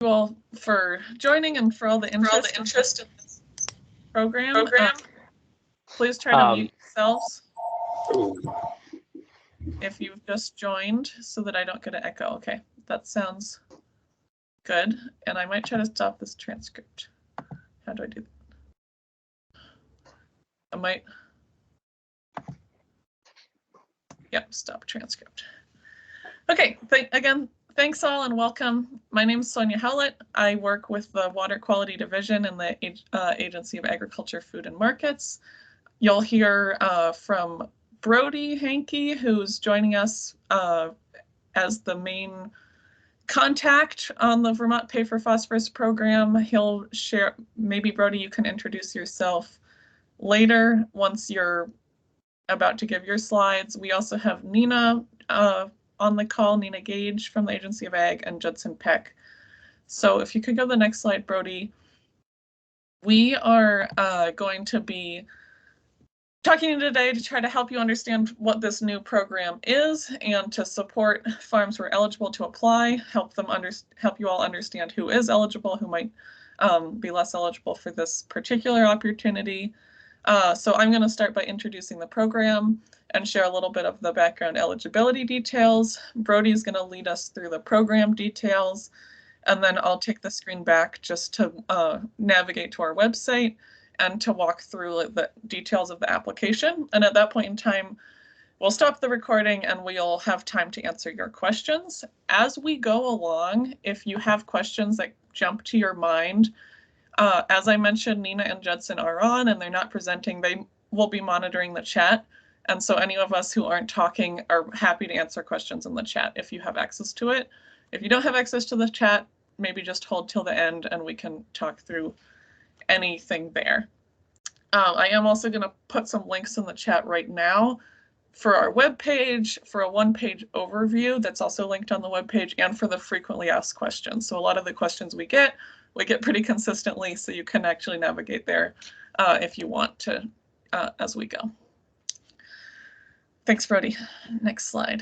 you all for joining and for all the interest in this program. Please try to mute yourselves if you've just joined so that I don't get an echo. Okay, that sounds good. And I might try to stop this transcript. How do I do that? I might. Yep, stop transcript. Okay, again, thanks all and welcome. My name is Sonia Howlett. I work with the Water Quality Division in the Agency of Agriculture, Food and Markets. You'll hear from Brody Hankey, who's joining us as the main contact on the Vermont Pay for Phosphorus program. He'll share, maybe Brody, you can introduce yourself later once you're about to give your slides. We also have Nina on the call, Nina Gage from the Agency of Ag, and Judson Peck. So if you could go to the next slide, Brody. We are going to be talking today to try to help you understand what this new program is and to support farms who are eligible to apply, help you all understand who is eligible, who might be less eligible for this particular opportunity. So I'm going to start by introducing the program and share a little bit of the background eligibility details. Brody is going to lead us through the program details, and then I'll take the screen back just to navigate to our website and to walk through the details of the application. And at that point in time, we'll stop the recording and we'll have time to answer your questions. As we go along, if you have questions that jump to your mind, as I mentioned, Nina and Judson are on and they're not presenting. They will be monitoring the chat. And so any of us who aren't talking are happy to answer questions in the chat if you have access to it. If you don't have access to the chat, maybe just hold till the end and we can talk through anything there. I am also going to put some links in the chat right now for our webpage, for a one-page overview that's also linked on the webpage, and for the frequently asked questions. So a lot of the questions we get pretty consistently, so you can actually navigate there if you want to as we go. Thanks, Brody. Next slide.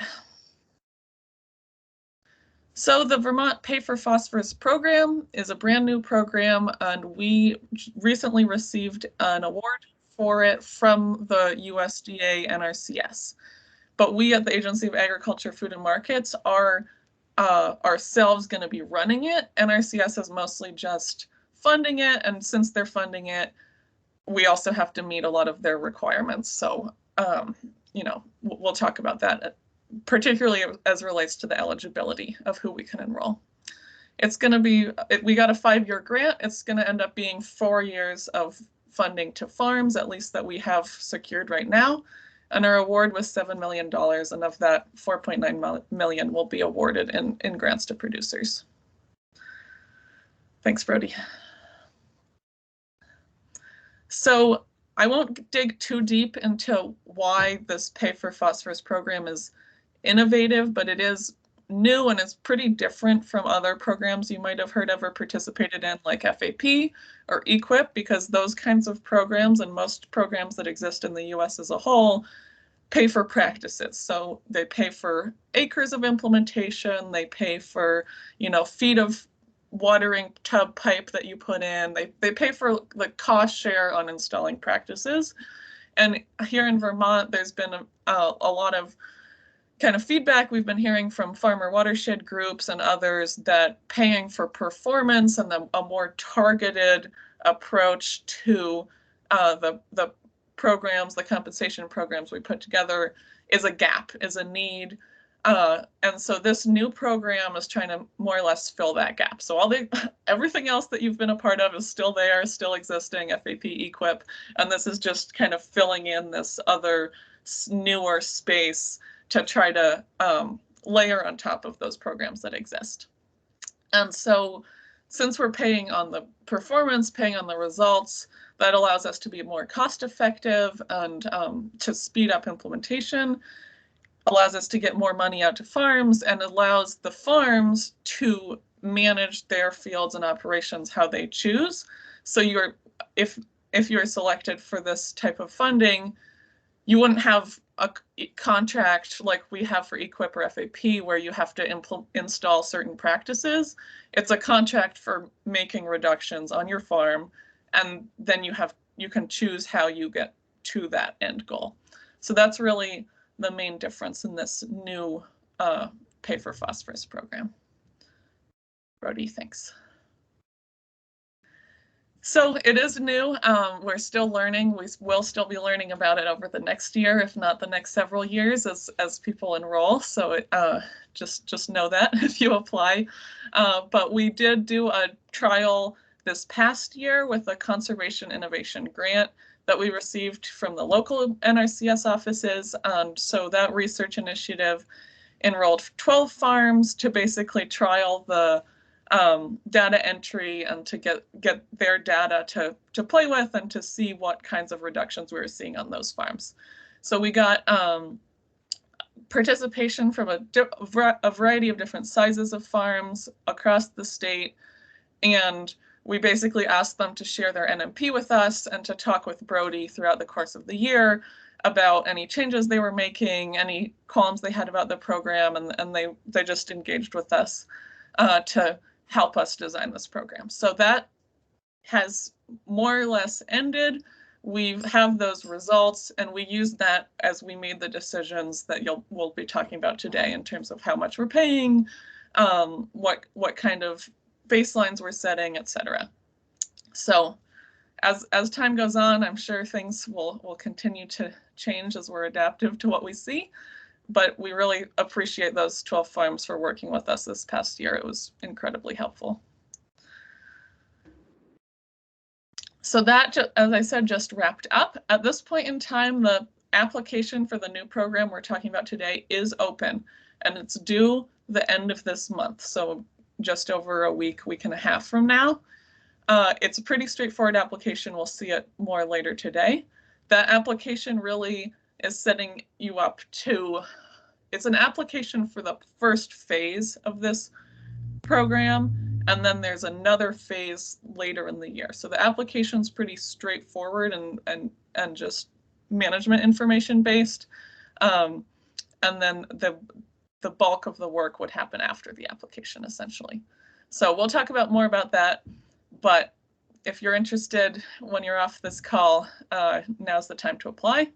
So the Vermont Pay for Phosphorus program is a brand new program, and we recently received an award for it from the USDA NRCS. But we at the Agency of Agriculture, Food and Markets are ourselves going to be running it. NRCS is mostly just funding it, and since they're funding it, we also have to meet a lot of their requirements. So, you know, we'll talk about that, particularly as relates to the eligibility of who we can enroll. It's going to be, we got a 5-year grant. It's going to end up being 4 years of funding to farms, at least that we have secured right now. And our award was $7 million, and of that, $4.9 million will be awarded in grants to producers. Thanks, Brody. So I won't dig too deep into why this Pay for Phosphorus program is innovative, but it is new and it's pretty different from other programs you might have heard of or participated in, like FAP or EQIP, because those kinds of programs and most programs that exist in the US as a whole pay for practices. So they pay for acres of implementation, they pay for, you know, feet of watering tub pipe that you put in, they pay for the cost share on installing practices. And here in Vermont, there's been a lot of kind of feedback we've been hearing from farmer watershed groups and others that paying for performance and a more targeted approach to the programs, the compensation programs we put together is a gap, is a need. And so this new program is trying to more or less fill that gap. So everything else that you've been a part of is still there, still existing, FAP, EQIP, and this is just kind of filling in this other newer space to try to layer on top of those programs that exist. And so since we're paying on the performance, paying on the results, that allows us to be more cost effective and to speed up implementation, allows us to get more money out to farms, and allows the farms to manage their fields and operations how they choose. So if you're selected for this type of funding, you wouldn't have a contract like we have for EQIP or FAP where you have to install certain practices. It's a contract for making reductions on your farm, and then you can choose how you get to that end goal. So that's really the main difference in this new Pay for Phosphorus program. Brody, thanks. So it is new. We're still learning. We will still be learning about it over the next year, if not the next several years, as people enroll. So just know that if you apply. But we did do a trial this past year with a conservation innovation grant that we received from the local NRCS offices. So that research initiative enrolled 12 farms to basically trial the data entry and to get their data to play with and to see what kinds of reductions we were seeing on those farms. So we got participation from a variety of different sizes of farms across the state, and we basically asked them to share their NMP with us and to talk with Brody throughout the course of the year about any changes they were making, any qualms they had about the program, and they just engaged with us to help us design this program. So that has more or less ended. We have those results, and we used that as we made the decisions that we'll be talking about today in terms of how much we're paying, what kind of baselines we're setting, etc. So as time goes on, I'm sure things will continue to change as we're adaptive to what we see. But we really appreciate those 12 farms for working with us this past year. It was incredibly helpful. So that, as I said, just wrapped up. At this point in time, the application for the new program we're talking about today is open, and it's due the end of this month. So just over a week and a half from now. It's a pretty straightforward application. We'll see it more later today. That application really is setting you up to, it's an application for the first phase of this program, and then there's another phase later in the year. So the application's pretty straightforward and just management information based. And then the bulk of the work would happen after the application, essentially. So we'll talk more about that, but if you're interested when you're off this call, now's the time to apply.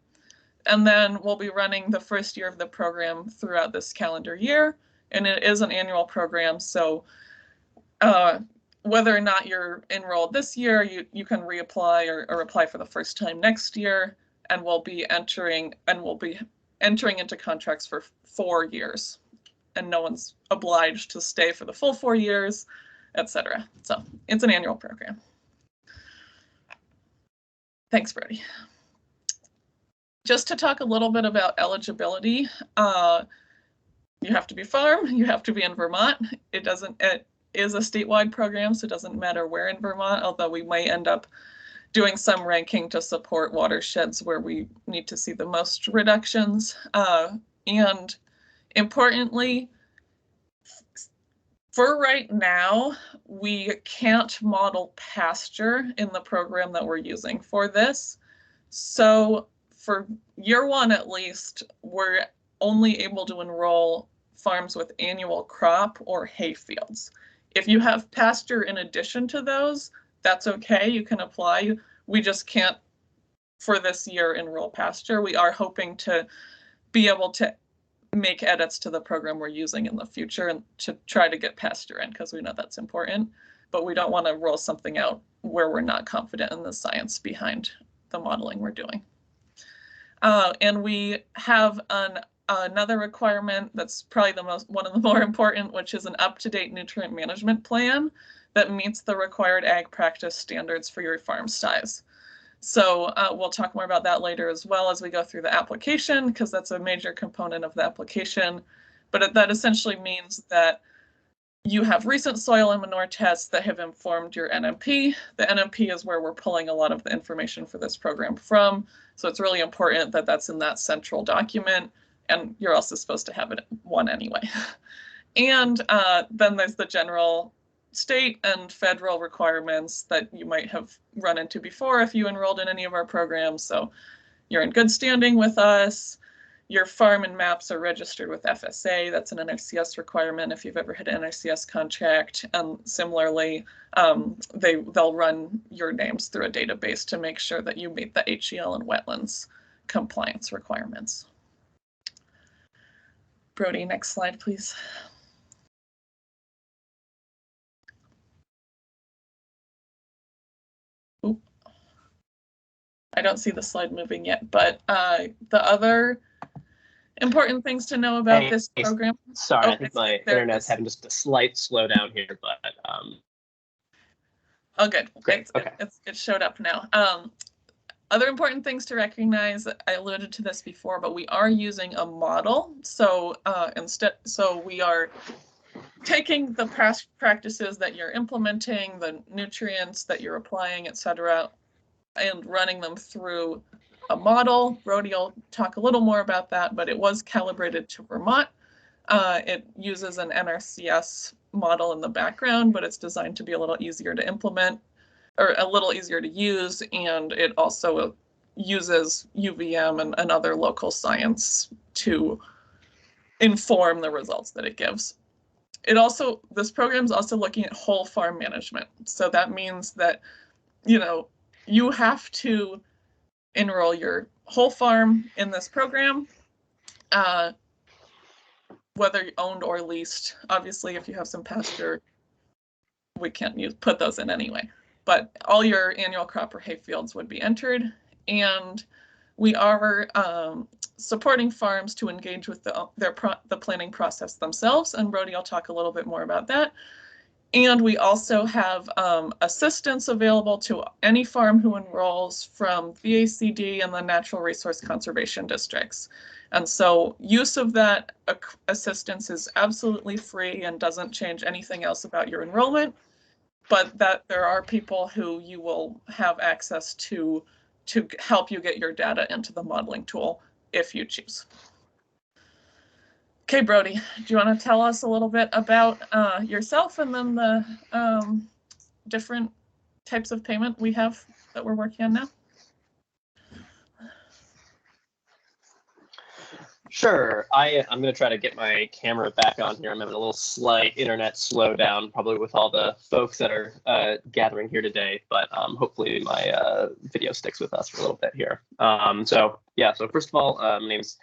And then we'll be running the first year of the program throughout this calendar year. And it is an annual program. So whether or not you're enrolled this year, you can reapply or apply for the first time next year. And we'll be entering into contracts for 4 years. And no one's obliged to stay for the full 4 years, etc. So it's an annual program. Thanks, Brody. Just to talk a little bit about eligibility, you have to be farm, you have to be in Vermont. It is a statewide program, so it doesn't matter where in Vermont, although we might end up doing some ranking to support watersheds where we need to see the most reductions. And importantly, for right now, we can't model pasture in the program that we're using for this. So for year one, at least, we're only able to enroll farms with annual crop or hay fields. If you have pasture in addition to those, that's okay, you can apply. We just can't, for this year, enroll pasture. We are hoping to be able to make edits to the program we're using in the future and to try to get pasture in, because we know that's important, but we don't want to roll something out where we're not confident in the science behind the modeling we're doing. And we have another requirement that's probably one of the more important, which is an up-to-date nutrient management plan that meets the required ag practice standards for your farm size. So we'll talk more about that later as well as we go through the application, because that's a major component of the application. But that essentially means that you have recent soil and manure tests that have informed your NMP. The NMP is where we're pulling a lot of the information for this program from. So it's really important that that's in that central document, and you're also supposed to have it one anyway. And then there's the general state and federal requirements that you might have run into before if you enrolled in any of our programs. So you're in good standing with us. your farm and maps are registered with FSA. That's an NRCS requirement if you've ever had an NRCS contract. And similarly, they'll run your names through a database to make sure that you meet the HEL and wetlands compliance requirements. Brody, next slide, please. Oop. I don't see the slide moving yet, but the other important things to know about this program. Sorry, I think my internet's having just a slight slowdown here, but oh, good. Great. Okay. It showed up now. Other important things to recognize, I alluded to this before, but we are using a model. So we are taking the past practices that you're implementing, the nutrients that you're applying, et cetera, and running them through a model. Brody will talk a little more about that, but it was calibrated to Vermont. It uses an NRCS model in the background, but it's designed to be a little easier to implement, or a little easier to use, and it also uses UVM and other local science to inform the results that it gives. This program is also looking at whole farm management. So that means that, you have to enroll your whole farm in this program, whether owned or leased. Obviously, if you have some pasture, we can't put those in anyway. But all your annual crop or hay fields would be entered, and we are supporting farms to engage with the planning process themselves, and Brody will talk a little bit more about that. And we also have assistance available to any farm who enrolls from VACD and the Natural Resource Conservation Districts. And so use of that assistance is absolutely free and doesn't change anything else about your enrollment, but that there are people who you will have access to help you get your data into the modeling tool if you choose. Okay, Brody, do you want to tell us a little bit about yourself and then the different types of payment we have that we're working on now? Sure. I'm going to try to get my camera back on here. I'm having a little slight internet slowdown, probably with all the folks that are gathering here today, but hopefully my video sticks with us for a little bit here. So first of all, my name's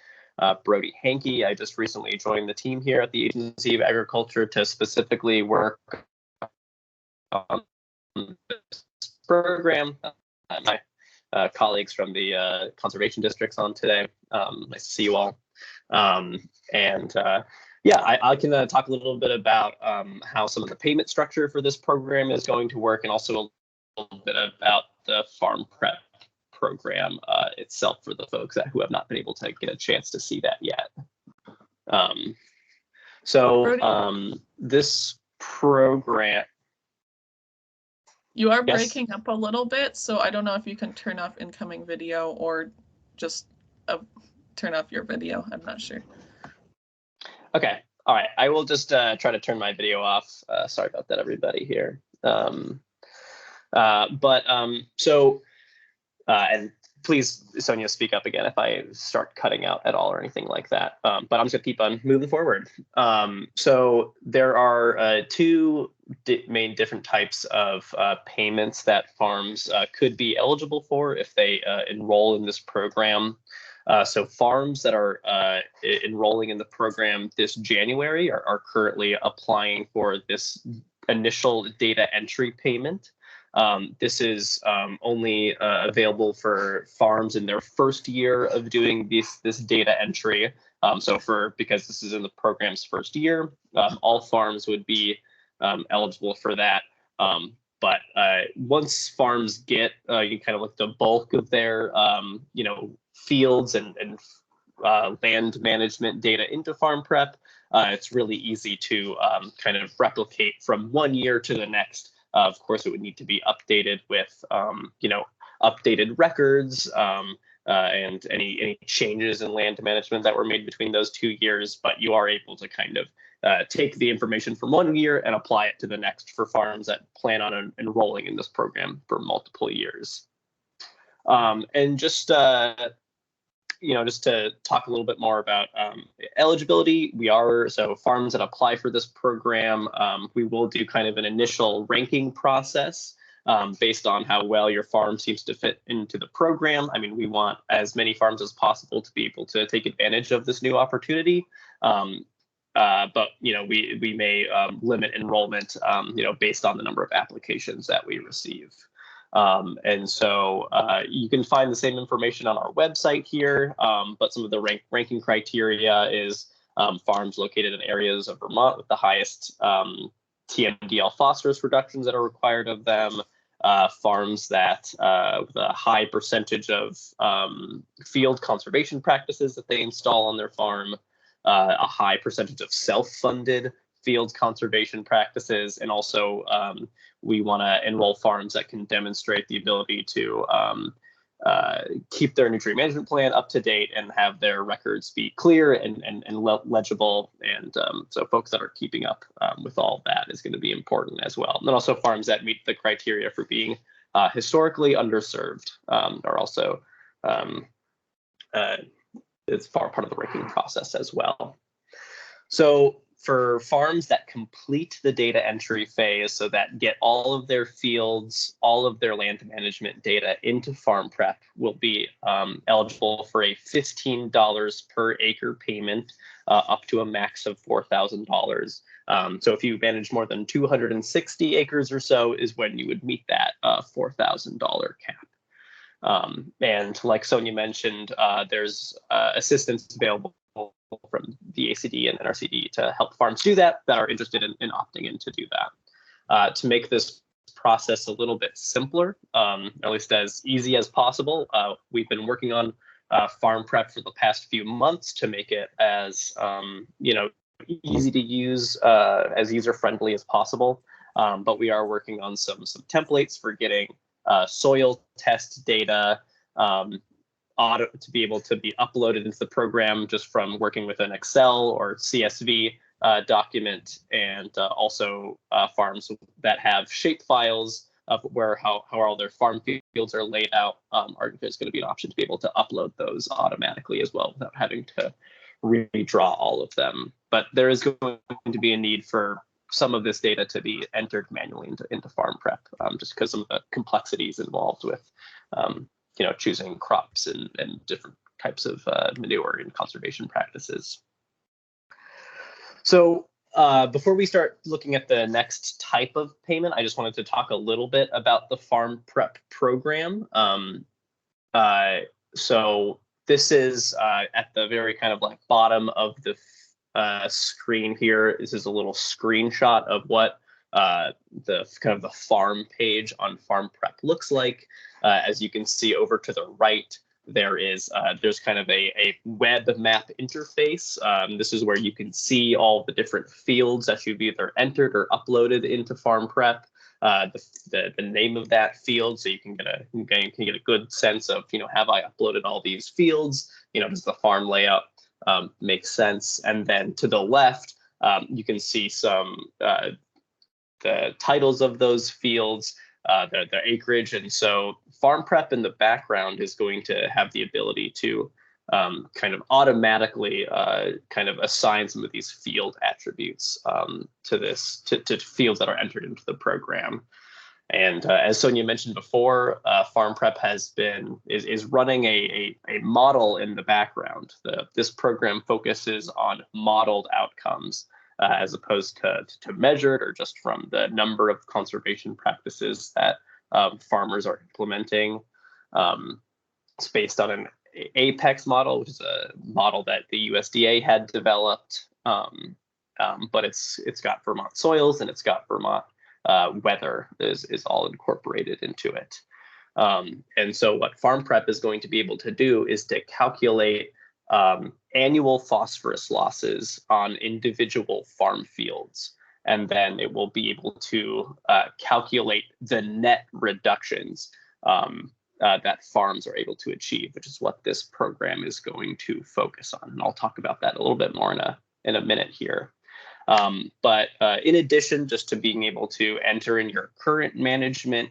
Brody Hankey. I just recently joined the team here at the Agency of Agriculture to specifically work on this program. My colleagues from the conservation districts on today. Nice to see you all. I can talk a little bit about how some of the payment structure for this program is going to work, and also a little bit about the farm prep program itself for the folks who have not been able to get a chance to see that yet. This program. You are breaking up a little bit, so I don't know if you can turn off incoming video or just turn off your video. I'm not sure. Okay. All right. I will just try to turn my video off. Sorry about that, everybody here. And please, Sonia, speak up again if I start cutting out at all or anything like that. But I'm just going to keep on moving forward. So there are two main different types of payments that farms could be eligible for if they enroll in this program. So farms that are enrolling in the program this January are currently applying for this initial data entry payment. This is only available for farms in their first year of doing this data entry. Because this is in the program's first year, all farms would be eligible for that. But once farms get kind of like the bulk of their fields and land management data into farm prep, it's really easy to kind of replicate from one year to the next. Of course, it would need to be updated with updated records and any changes in land management that were made between those 2 years. But you are able to kind of take the information from 1 year and apply it to the next for farms that plan on enrolling in this program for multiple years. And just just to talk a little bit more about eligibility, so farms that apply for this program, we will do kind of an initial ranking process based on how well your farm seems to fit into the program. I mean, we want as many farms as possible to be able to take advantage of this new opportunity. But we may limit enrollment based on the number of applications that we receive. And so you can find the same information on our website here, but some of the ranking criteria is farms located in areas of Vermont with the highest TMDL phosphorus reductions that are required of them, farms that with a high percentage of field conservation practices that they install on their farm, a high percentage of self-funded field conservation practices, and also we want to enroll farms that can demonstrate the ability to keep their nutrient management plan up to date and have their records be clear and legible. And so folks that are keeping up with all of that is going to be important as well. And then also farms that meet the criteria for being historically underserved are also it's part of the ranking process as well. So for farms that complete the data entry phase, so that get all of their fields, all of their land management data into Farm Prep, will be eligible for a $15 per acre payment up to a max of $4,000. So if you manage more than 260 acres or so is when you would meet that $4,000 cap. And like Sonia mentioned, there's assistance available from the ACD and NRCD to help farms do that are interested in opting in to do that. To make this process a little bit simpler, at least as easy as possible, we've been working on Farm Prep for the past few months to make it as easy to use, as user-friendly as possible. But we are working on some templates for getting soil test data to be able to be uploaded into the program just from working with an Excel or CSV document, and also farms that have shape files of how all their farm fields are laid out. There's going to be an option to be able to upload those automatically as well without having to redraw all of them. But there is going to be a need for some of this data to be entered manually into Farm Prep, just because of the complexities involved with choosing crops and different types of manure and conservation practices. So before we start looking at the next type of payment, I just wanted to talk a little bit about the Farm Prep program. So this is at the very kind of like bottom of the screen here. This is a little screenshot of what the kind of the farm page on Farm Prep looks like. As you can see over to the right, there's kind of a web map interface. This is where you can see all the different fields that you've either entered or uploaded into Farm Prep, the name of that field, so you can get a good sense of, have I uploaded all these fields? Does the farm layout make sense? And then to the left, you can see some the titles of those fields, the acreage. And so Farm Prep in the background is going to have the ability to kind of automatically kind of assign some of these field attributes to fields that are entered into the program. And as Sonia mentioned before, Farm Prep is running a model in the background. This program focuses on modeled outcomes as opposed to measured, or just from the number of conservation practices that farmers are implementing. It's based on an APEX model, which is a model that the USDA had developed, but it's got Vermont soils and it's got Vermont weather is all incorporated into it. And so what Farm Prep is going to be able to do is to calculate annual phosphorus losses on individual farm fields. And then it will be able to calculate the net reductions that farms are able to achieve, which is what this program is going to focus on. And I'll talk about that a little bit more in a minute here. But in addition, just to being able to enter in your current management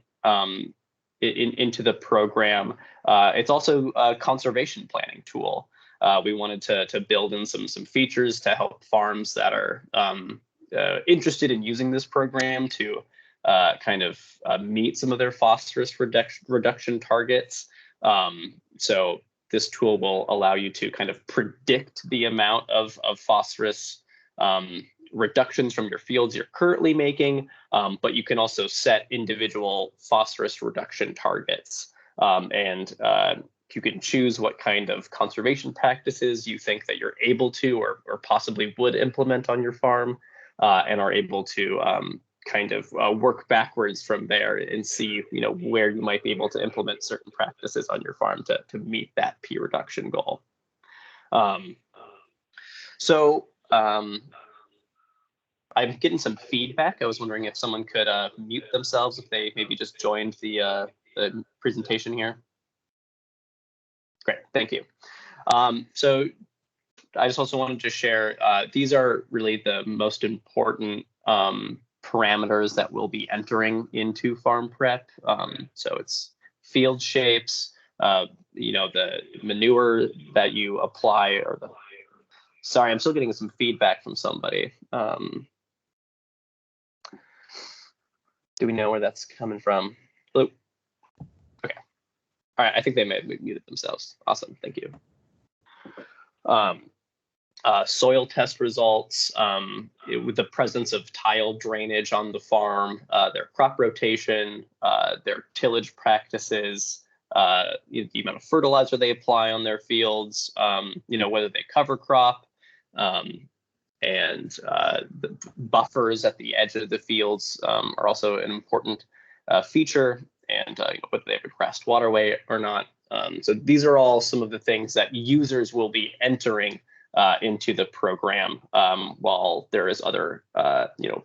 into the program. It's also a conservation planning tool. We wanted to build in some features to help farms that are interested in using this program to kind of meet some of their phosphorus reduction targets. So this tool will allow you to kind of predict the amount of phosphorus reductions from your fields you're currently making, but you can also set individual phosphorus reduction targets. And you can choose what kind of conservation practices you think that you're able to or possibly would implement on your farm, and are able to kind of work backwards from there and see, where you might be able to implement certain practices on your farm to meet that P reduction goal. I'm getting some feedback. I was wondering if someone could mute themselves if they maybe just joined the presentation here. Great, thank you. So I just also wanted to share, these are really the most important parameters that we'll be entering into farm prep. So it's field shapes, the manure that you apply, or the, sorry, I'm still getting some feedback from somebody. Do we know where that's coming from? Hello? Okay. All right, I think they may have muted themselves. Awesome, thank you. Soil test results, with the presence of tile drainage on the farm, their crop rotation, their tillage practices, the amount of fertilizer they apply on their fields, whether they cover crop, and the buffers at the edge of the fields are also an important feature, and whether they have a grassed waterway or not. So these are all some of the things that users will be entering into the program, while there is other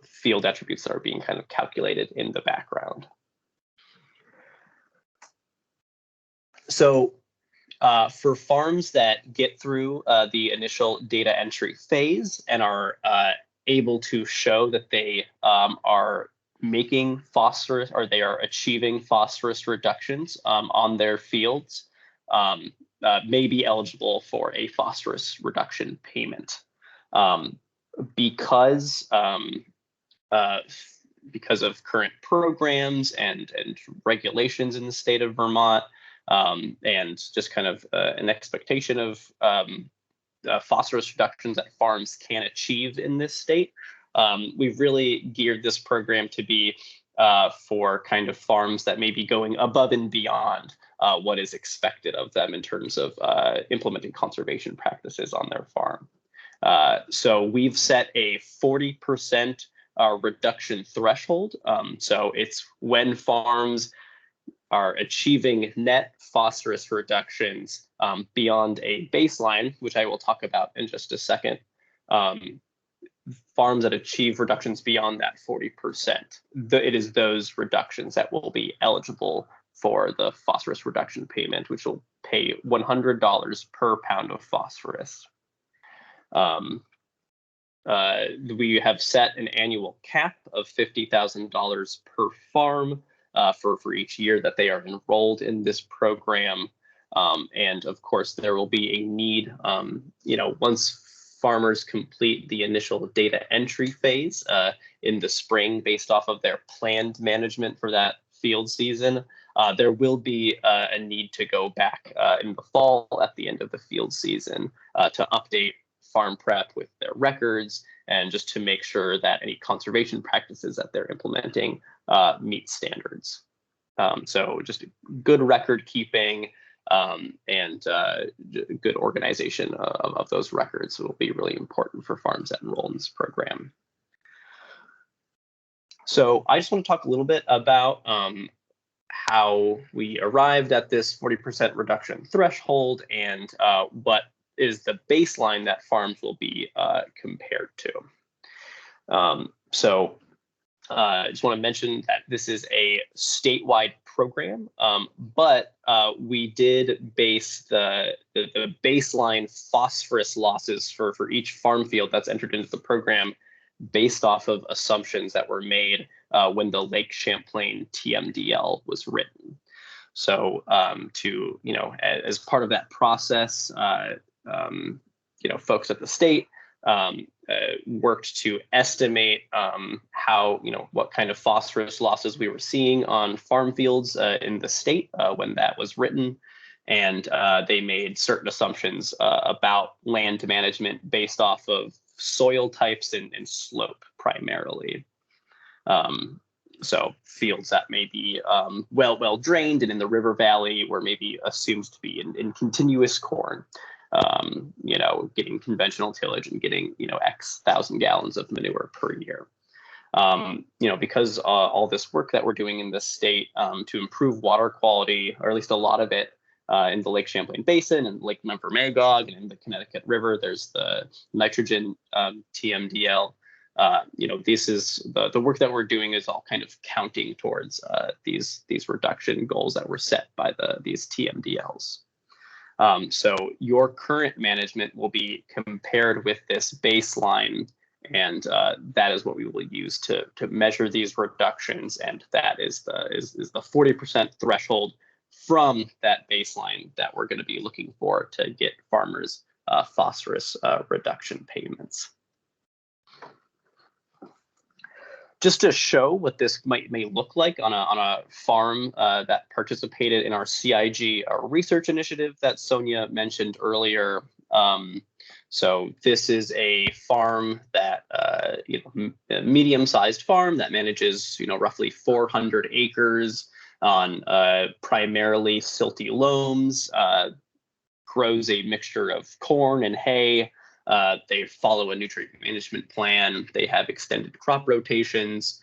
field attributes that are being kind of calculated in the background. So for farms that get through the initial data entry phase and are able to show that they are making phosphorus, or they are achieving phosphorus reductions on their fields, may be eligible for a phosphorus reduction payment. Because of current programs and regulations in the state of Vermont, and just kind of an expectation of phosphorus reductions that farms can achieve in this state, we've really geared this program to be for kind of farms that may be going above and beyond what is expected of them in terms of implementing conservation practices on their farm. So we've set a 40% reduction threshold. So it's when farms are achieving net phosphorus reductions beyond a baseline, which I will talk about in just a second. Farms that achieve reductions beyond that 40%, it is those reductions that will be eligible for the phosphorus reduction payment, which will pay $100 per pound of phosphorus. We have set an annual cap of $50,000 per farm for each year that they are enrolled in this program. And of course, there will be a need, once farmers complete the initial data entry phase in the spring based off of their planned management for that field season, there will be a need to go back in the fall at the end of the field season to update farm prep with their records and just to make sure that any conservation practices that they're implementing meet standards. So just good record keeping and good organization of those records will be really important for farms that enroll in this program. So I just want to talk a little bit about how we arrived at this 40% reduction threshold and what is the baseline that farms will be compared to. So I just want to mention that this is a statewide program, but we did base the baseline phosphorus losses for each farm field that's entered into the program based off of assumptions that were made when the Lake Champlain TMDL was written. So to, as part of that process, folks at the state worked to estimate how, what kind of phosphorus losses we were seeing on farm fields in the state when that was written. And they made certain assumptions about land management based off of soil types and slope primarily. So fields that may be well drained and in the river valley were maybe assumed to be in continuous corn, getting conventional tillage and getting, X thousand gallons of manure per year. Because all this work that we're doing in the state to improve water quality, or at least a lot of it, in the Lake Champlain Basin and Lake Memphremagog and in the Connecticut River, there's the nitrogen TMDL. This is the work that we're doing is all kind of counting towards these reduction goals that were set by these TMDLs. So your current management will be compared with this baseline, and that is what we will use to measure these reductions, and that is the 40% threshold from that baseline that we're going to be looking for to get farmers phosphorus reduction payments. Just to show what this may look like on a farm that participated in our CIG research initiative that Sonia mentioned earlier. So this is a farm that, a medium-sized farm that manages, roughly 400 acres on primarily silty loams, grows a mixture of corn and hay. They follow a nutrient management plan. They have extended crop rotations.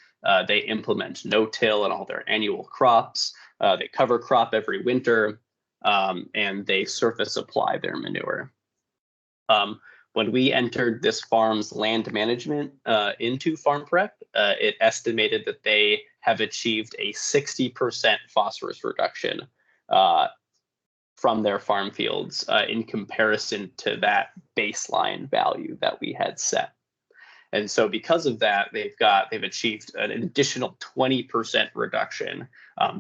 They implement no-till in all their annual crops. They cover crop every winter, and they surface apply their manure. When we entered this farm's land management into Farm Prep, it estimated that they have achieved a 60% phosphorus reduction from their farm fields in comparison to that baseline value that we had set. And so because of that, they've achieved an additional 20% reduction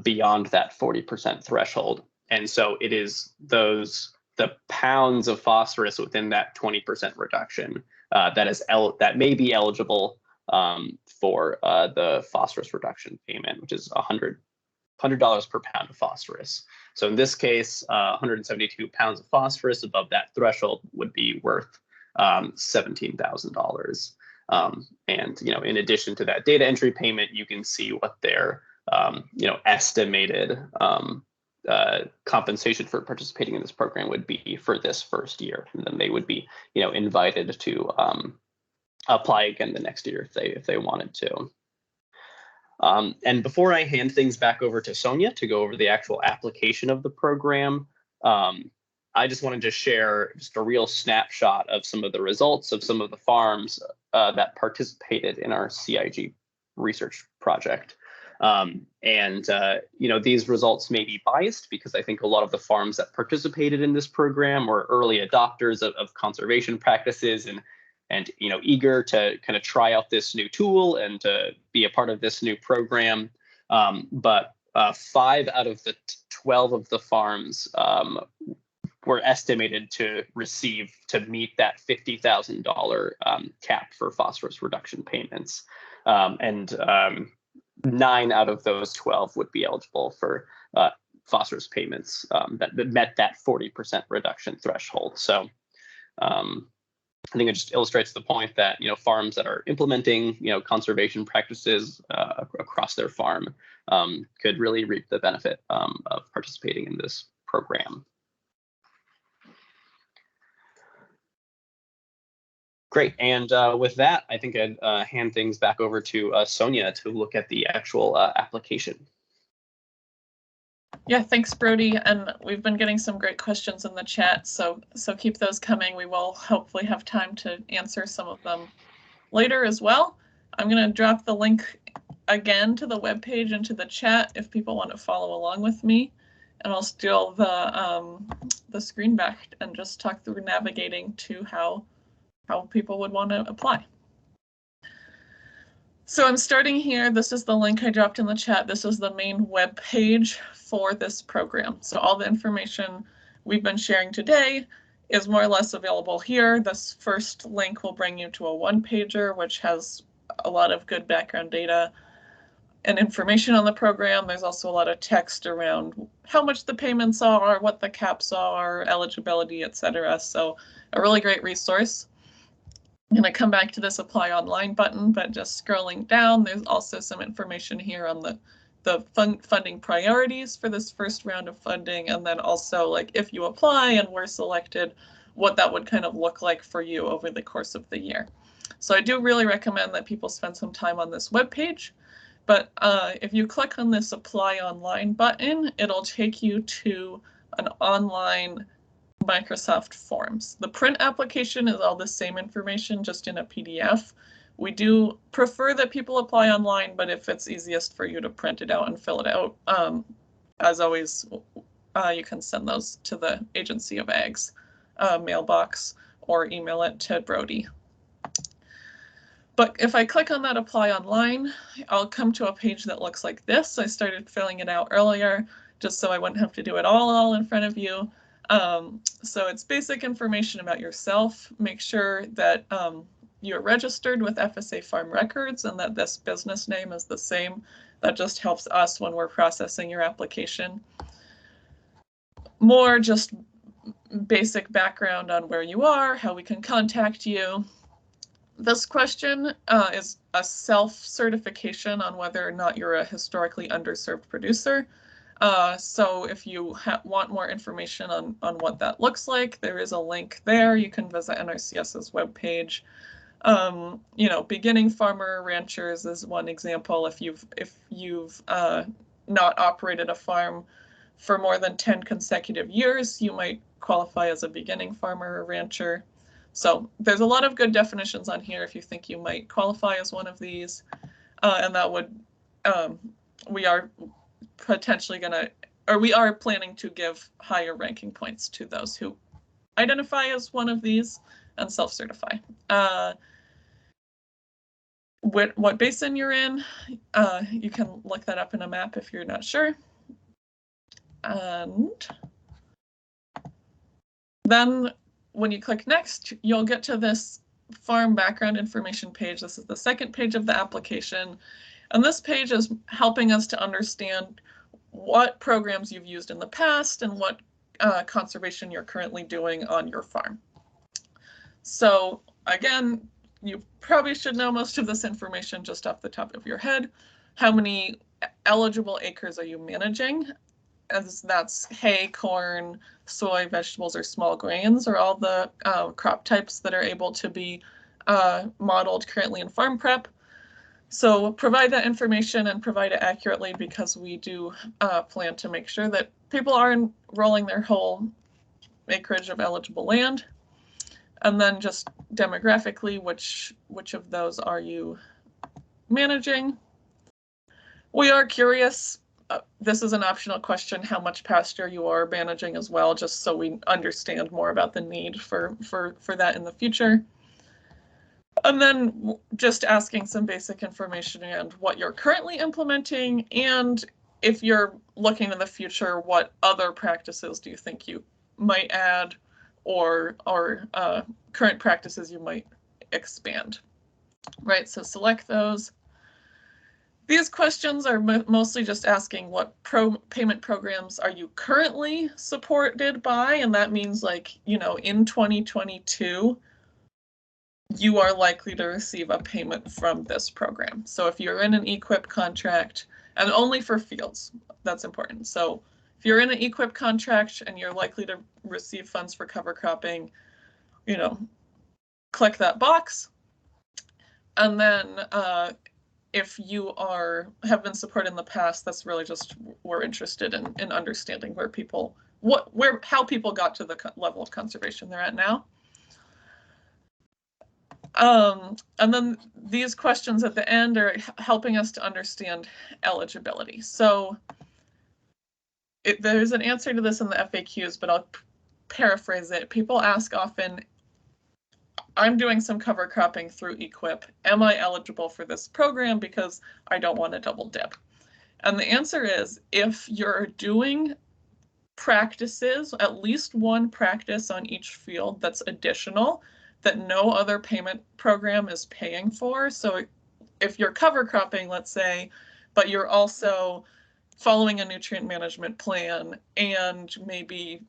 beyond that 40% threshold. And so it is the pounds of phosphorus within that 20% reduction that may be eligible for the phosphorus reduction payment, which is $100 per pound of phosphorus. So in this case, 172 pounds of phosphorus above that threshold would be worth $17,000. And in addition to that data entry payment, you can see what their estimated compensation for participating in this program would be for this first year, and then they would be invited to apply again the next year if they wanted to. And before I hand things back over to Sonia to go over the actual application of the program, I just wanted to share just a real snapshot of some of the results of some of the farms that participated in our CIG research project. These results may be biased because I think a lot of the farms that participated in this program were early adopters of conservation practices and eager to kind of try out this new tool and to be a part of this new program. But 5 out of the 12 of the farms were estimated to meet that $50,000 cap for phosphorus reduction payments. 9 out of those 12 would be eligible for phosphorus payments that met that 40% reduction threshold. So I think it just illustrates the point that farms that are implementing conservation practices across their farm could really reap the benefit of participating in this program. Great, and with that, I think I'd hand things back over to Sonia to look at the actual application. Yeah, thanks, Brody. And we've been getting some great questions in the chat, so keep those coming. We will hopefully have time to answer some of them later as well. I'm going to drop the link again to the webpage into the chat if people want to follow along with me. And I'll steal the screen back and just talk through navigating to how people would want to apply. So I'm starting here. This is the link I dropped in the chat. This is the main web page for this program. So all the information we've been sharing today is more or less available here. This first link will bring you to a one-pager, which has a lot of good background data and information on the program. There's also a lot of text around how much the payments are, what the caps are, eligibility, etc. So a really great resource. I'm going to come back to this apply online button, but just scrolling down, there's also some information here on the funding priorities for this first round of funding, and then also like if you apply and were selected, what that would kind of look like for you over the course of the year. So I do really recommend that people spend some time on this webpage. But if you click on this apply online button, it'll take you to an online Microsoft Forms. The print application is all the same information, just in a PDF. We do prefer that people apply online, but if it's easiest for you to print it out and fill it out, as always, you can send those to the Agency of Ag's mailbox or email it to Brody. But if I click on that apply online, I'll come to a page that looks like this. I started filling it out earlier just so I wouldn't have to do it all in front of you. So it's basic information about yourself. Make sure that you're registered with FSA Farm Records and that this business name is the same. That just helps us when we're processing your application. More just basic background on where you are, how we can contact you. This question is a self-certification on whether or not you're a historically underserved producer. So if you want more information on what that looks like, there is a link there. You can visit NRCS's webpage. You know, beginning farmer ranchers is one example. If you've not operated a farm for more than 10 consecutive years, you might qualify as a beginning farmer or rancher. So there's a lot of good definitions on here if you think you might qualify as one of these. And that would, we are potentially going to, or we are planning to give higher ranking points to those who identify as one of these and self-certify. What basin you're in, you can look that up in a map if you're not sure. And then when you click next, you'll get to this farm background information page. This is the second page of the application. And this page is helping us to understand what programs you've used in the past and what conservation you're currently doing on your farm. So again, you probably should know most of this information just off the top of your head. How many eligible acres are you managing? As that's hay, corn, soy, vegetables, or small grains, or all the crop types that are able to be modeled currently in Farm Prep. So provide that information and provide it accurately, because we do plan to make sure that people are enrolling their whole acreage of eligible land. And then just demographically, which of those are you managing? We are curious. This is an optional question, how much pasture you are managing as well, just so we understand more about the need for that in the future. And then just asking some basic information and what you're currently implementing, and if you're looking in the future, what other practices do you think you might add, or current practices you might expand, right? So select those. These questions are mostly just asking what payment programs are you currently supported by, and that means, like, you know, in 2022, you are likely to receive a payment from this program. So if you're in an EQIP contract, and only for fields, that's important. So if you're in an EQIP contract and you're likely to receive funds for cover cropping, you know, click that box. And then if you have been supported in the past, that's really just, we're interested in understanding where people, how people got to the level of conservation they're at now. And then these questions at the end are helping us to understand eligibility. So there's an answer to this in the FAQs, but I'll paraphrase it. People ask often, I'm doing some cover cropping through EQIP. Am I eligible for this program because I don't want to double dip? And the answer is, if you're doing practices, at least one practice on each field that's additional, that no other payment program is paying for. So if you're cover cropping, let's say, but you're also following a nutrient management plan and maybe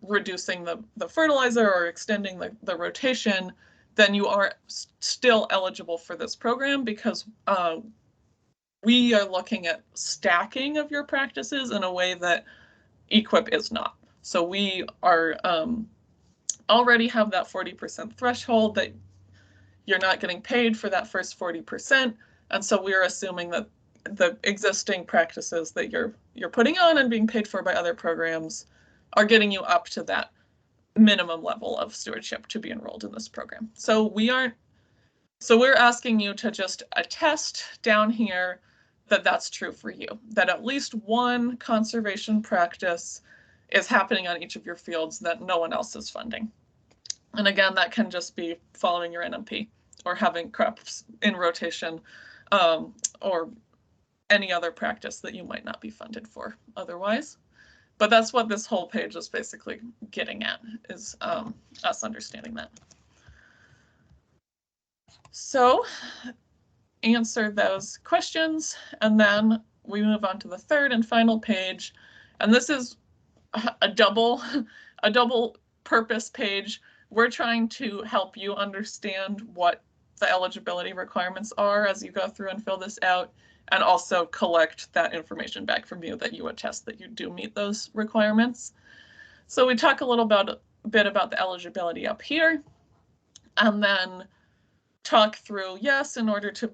reducing the fertilizer or extending the rotation, then you are still eligible for this program, because we are looking at stacking of your practices in a way that EQIP is not. So we are already have that 40% threshold that you're not getting paid for that first 40%. And so we're assuming that the existing practices that you're putting on and being paid for by other programs are getting you up to that minimum level of stewardship to be enrolled in this program. So we're asking you to just attest down here that that's true for you, that at least one conservation practice is happening on each of your fields that no one else is funding. And again, that can just be following your NMP or having crops in rotation, or any other practice that you might not be funded for otherwise. But that's what this whole page is basically getting at, is us understanding that. So answer those questions, and then we move on to the third and final page. And this is a double purpose page. We're trying to help you understand what the eligibility requirements are as you go through and fill this out, and also collect that information back from you that you attest that you do meet those requirements. So we talk a little bit about the eligibility up here, and then talk through, yes, in order to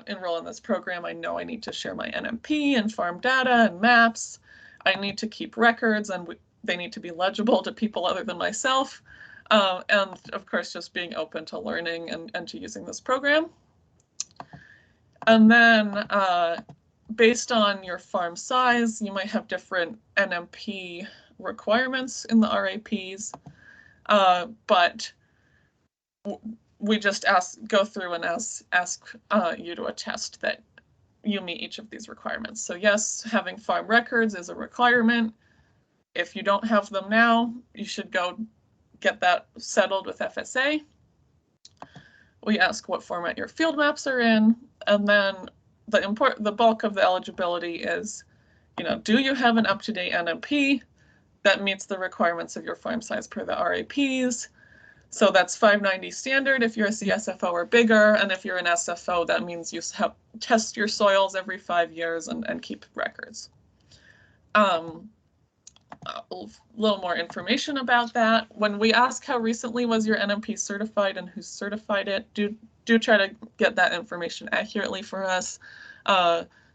enroll in this program, I know I need to share my NMP and farm data and maps. I need to keep records, and they need to be legible to people other than myself. And of course, just being open to learning and to using this program. And then based on your farm size, you might have different NMP requirements in the RAPs, but we just go through and ask you to attest that you meet each of these requirements. So yes, having farm records is a requirement. If you don't have them now, you should go get that settled with FSA. We ask what format your field maps are in, and then the bulk of the eligibility is, do you have an up-to-date NMP that meets the requirements of your farm size per the RAPs? So that's 590 standard if you're a CSFO or bigger, and if you're an SFO, that means you test your soils every 5 years and keep records. A little more information about that. When we ask how recently was your NMP certified and who certified it, do try to get that information accurately for us.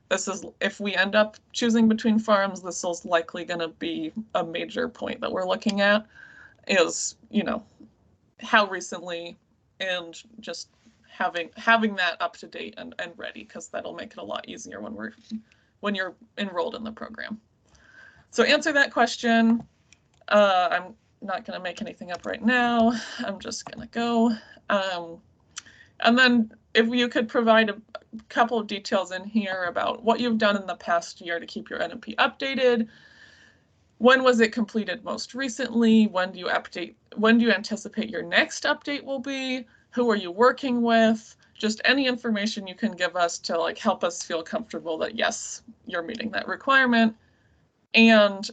This is, if we end up choosing between farms, this is likely going to be a major point that we're looking at, is, how recently, and just having that up to date and ready, because that'll make it a lot easier when you're enrolled in the program. So answer that question. I'm not going to make anything up right now. I'm just going to go. And then if you could provide a couple of details in here about what you've done in the past year to keep your NMP updated. When was it completed most recently? When do you anticipate your next update will be? Who are you working with? Just any information you can give us to help us feel comfortable that yes, you're meeting that requirement, and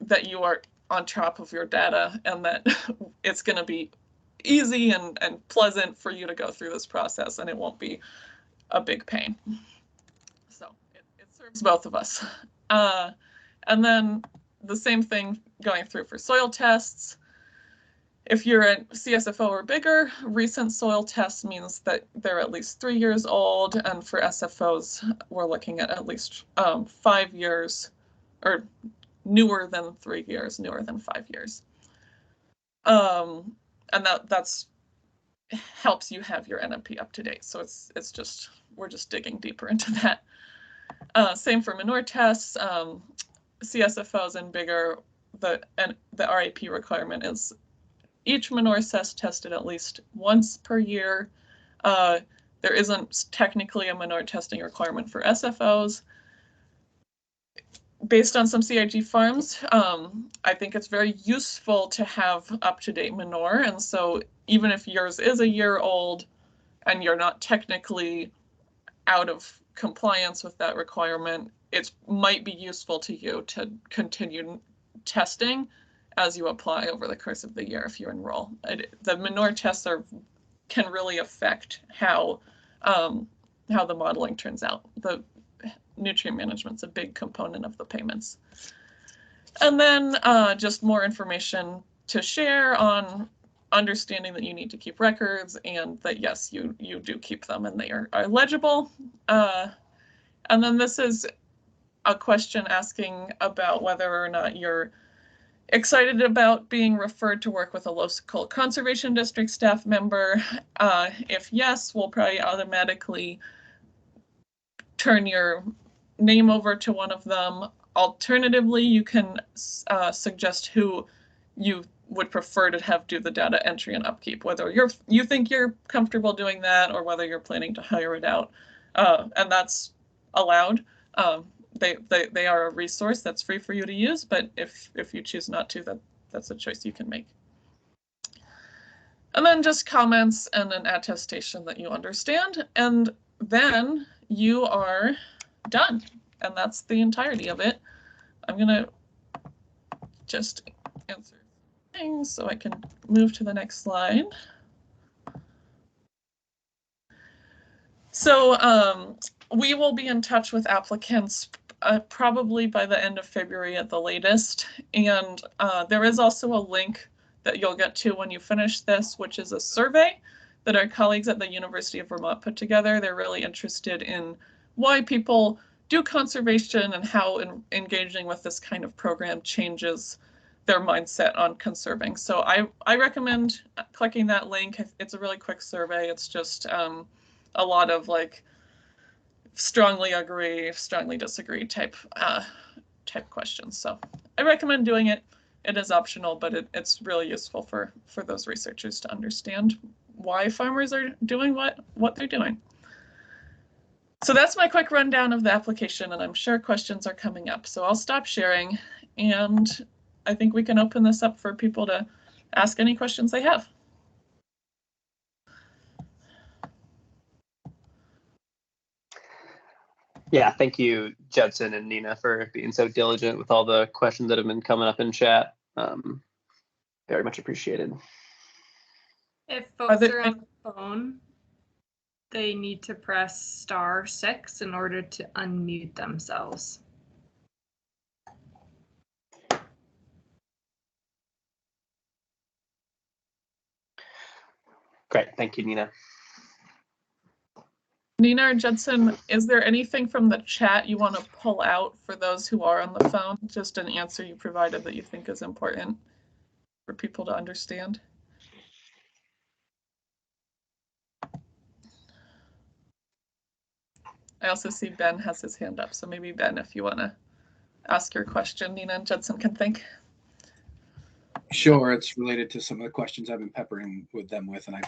that you are on top of your data, and that it's going to be easy and pleasant for you to go through this process, and it won't be a big pain. So it serves both of us. And then the same thing going through for soil tests. If you're a CSFO or bigger, recent soil tests means that they're at least 3 years old, and for SFOs, we're looking at least 5 years, or newer than 3 years, newer than 5 years. And that's helps you have your NMP up to date. So it's just, we're just digging deeper into that. Same for manure tests. CSFOs and bigger, the RAP requirement is each manure cess tested at least once per year. There isn't technically a manure testing requirement for SFOs. Based on some CIG farms, I think it's very useful to have up-to-date manure. And so even if yours is a year old and you're not technically out of compliance with that requirement, it might be useful to you to continue testing as you apply over the course of the year if you enroll. The manure tests can really affect how the modeling turns out. The nutrient management's a big component of the payments. And then just more information to share on understanding that you need to keep records and that yes, you do keep them and they are legible. And then this is a question asking about whether or not you're excited about being referred to work with a local conservation district staff member. If yes, we'll probably automatically turn your name over to one of them. Alternatively, you can suggest who you would prefer to have do the data entry and upkeep, whether you think you're comfortable doing that or whether you're planning to hire it out. And that's allowed. They are a resource that's free for you to use, but if you choose not to, that's a choice you can make. And then just comments and an attestation that you understand, and then you are done. And that's the entirety of it. I'm gonna just answer things so I can move to the next slide. So we will be in touch with applicants probably by the end of February at the latest. And there is also a link that you'll get to when you finish this, which is a survey that our colleagues at the University of Vermont put together. They're really interested in why people do conservation and how engaging with this kind of program changes their mindset on conserving. So I recommend clicking that link. It's a really quick survey. It's just a lot of like strongly agree, strongly disagree type questions. So I recommend doing it. It is optional, but it's really useful for those researchers to understand why farmers are doing what they're doing. So that's my quick rundown of the application, and I'm sure questions are coming up. So I'll stop sharing, and I think we can open this up for people to ask any questions they have. Yeah, thank you, Judson and Nina, for being so diligent with all the questions that have been coming up in chat. Very much appreciated. If folks are on the phone, they need to press *6 in order to unmute themselves. Great, thank you, Nina. Nina or Judson, is there anything from the chat you want to pull out for those who are on the phone? Just an answer you provided that you think is important for people to understand? I also see Ben has his hand up, so maybe Ben, if you want to ask your question, Nina and Judson can think. Sure, it's related to some of the questions I've been peppering with them with, and I